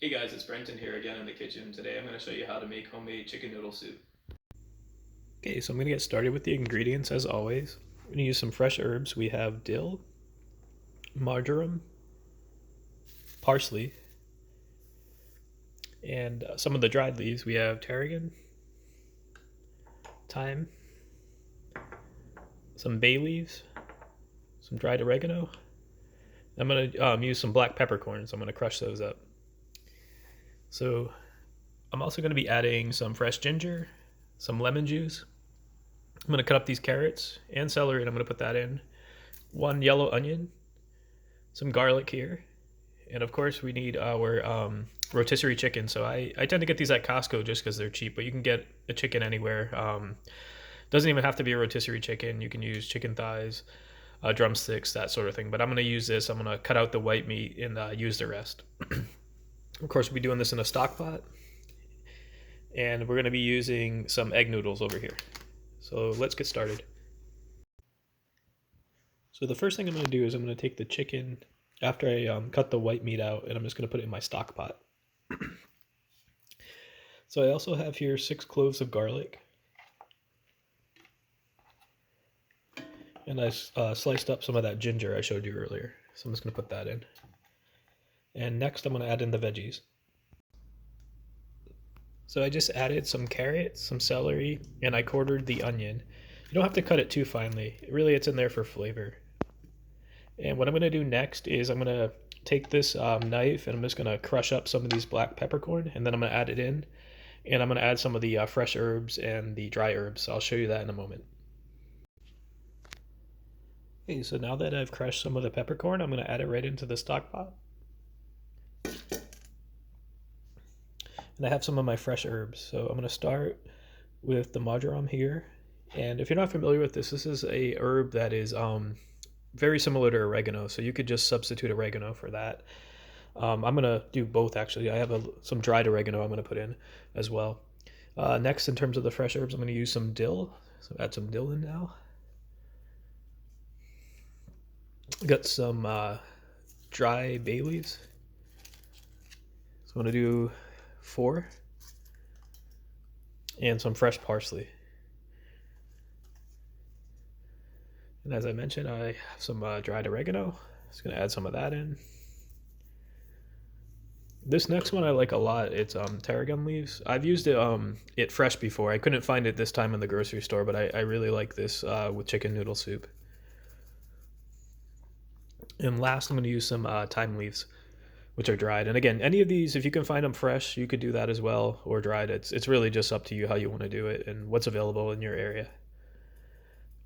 Hey guys, it's Brenton here again in the kitchen. Today I'm going to show you how to make homemade chicken noodle soup. Okay, so I'm going to get started with the ingredients as always. We're going to use some fresh herbs. We have dill, marjoram, parsley, and some of the dried leaves. We have tarragon, thyme, some bay leaves, some dried oregano. I'm going to use some black peppercorns. I'm going to crush those up. So I'm also going to be adding some fresh ginger, some lemon juice. I'm going to cut up these carrots and celery and I'm going to put that in. One yellow onion, some garlic here, and of course we need our rotisserie chicken. So I tend to get these at Costco just because they're cheap, but you can get a chicken anywhere. Doesn't even have to be a rotisserie chicken. You can use chicken thighs, drumsticks, that sort of thing. But I'm going to use this. I'm going to cut out the white meat and use the rest. Of course, we'll be doing this in a stock pot, and we're going to be using some egg noodles over here. So let's get started. So the first thing I'm going to do is I'm going to take the chicken after I cut the white meat out, and I'm just going to put it in my stock pot. So I also have here 6 cloves of garlic, and I sliced up some of that ginger I showed you earlier. So I'm just going to put that in. And next I'm going to add in the veggies. So I just added some carrots, some celery, and I quartered the onion. You don't have to cut it too finely. Really, it's in there for flavor. And what I'm going to do next is I'm going to take this knife and I'm just going to crush up some of these black peppercorn, and then I'm going to add it in. And I'm going to add some of the fresh herbs and the dry herbs. So I'll show you that in a moment. Okay, so now that I've crushed some of the peppercorn, I'm going to add it right into the stock pot. And I have some of my fresh herbs. So I'm going to start with the marjoram here. And if you're not familiar with this, this is a herb that is very similar to oregano. So you could just substitute oregano for that. I'm going to do both actually. I have some dried oregano I'm going to put in as well. Next, in terms of the fresh herbs, I'm going to use some dill. So add some dill in now. Got some dry bay leaves. So I'm going to do 4. And some fresh parsley. And as I mentioned, I have some dried oregano. Just going to add some of that in. This next one I like a lot. It's tarragon leaves. I've used it fresh before. I couldn't find it this time in the grocery store, but I really like this with chicken noodle soup. And last, I'm going to use some thyme leaves, which are dried. And again, any of these, if you can find them fresh, you could do that as well, or dried. It's really just up to you how you want to do it and what's available in your area.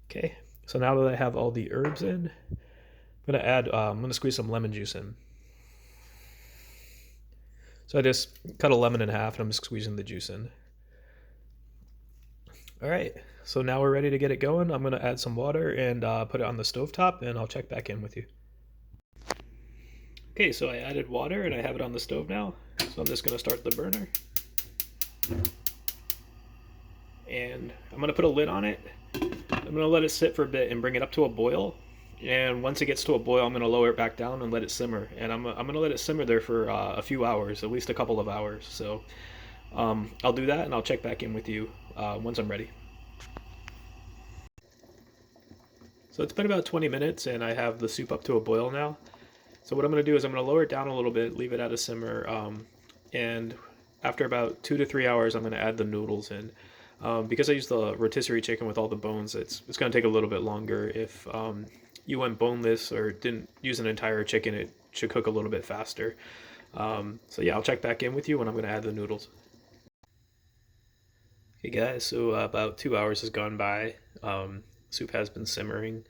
Okay, so now that I have all the herbs in, I'm going to squeeze some lemon juice in. So I just cut a lemon in half and I'm just squeezing the juice in. All right, so now we're ready to get it going. I'm going to add some water and put it on the stovetop, and I'll check back in with you. Okay, so I added water and I have it on the stove now. So I'm just going to start the burner. And I'm going to put a lid on it. I'm going to let it sit for a bit and bring it up to a boil. And once it gets to a boil, I'm going to lower it back down and let it simmer. And I'm going to let it simmer there for a few hours, at least a couple of hours. So I'll do that and I'll check back in with you once I'm ready. So it's been about 20 minutes and I have the soup up to a boil now. So what I'm going to do is I'm going to lower it down a little bit, leave it at a simmer, and after about 2 to 3 hours, I'm going to add the noodles in. Because I use the rotisserie chicken with all the bones, it's going to take a little bit longer. If you went boneless or didn't use an entire chicken, it should cook a little bit faster. So yeah, I'll check back in with you when I'm going to add the noodles. Okay guys, so about 2 hours has gone by. Soup has been simmering.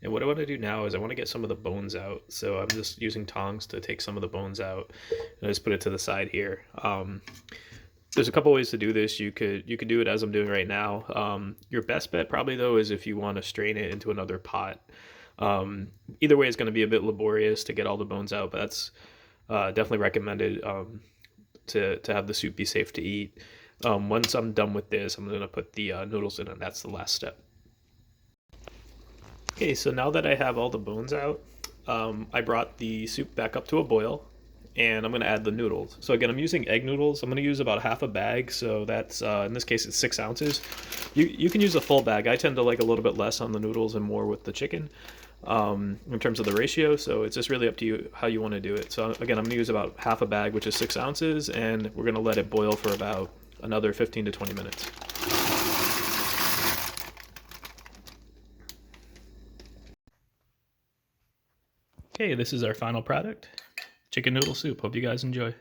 And what I want to do now is I want to get some of the bones out. So I'm just using tongs to take some of the bones out. And I just put it to the side here. There's a couple ways to do this. You could do it as I'm doing right now. Your best bet probably though is if you want to strain it into another pot. Either way, it's going to be a bit laborious to get all the bones out, but that's definitely recommended to have the soup be safe to eat. Once I'm done with this, I'm going to put the noodles in, and that's the last step. Okay, so now that I have all the bones out, I brought the soup back up to a boil, and I'm going to add the noodles. So again, I'm using egg noodles. I'm going to use about half a bag, so that's, in this case, it's 6 ounces. You can use a full bag. I tend to like a little bit less on the noodles and more with the chicken in terms of the ratio, so it's just really up to you how you want to do it. So again, I'm going to use about half a bag, which is 6 ounces, and we're going to let it boil for about another 15 to 20 minutes. Okay, this is our final product, chicken noodle soup. Hope you guys enjoy.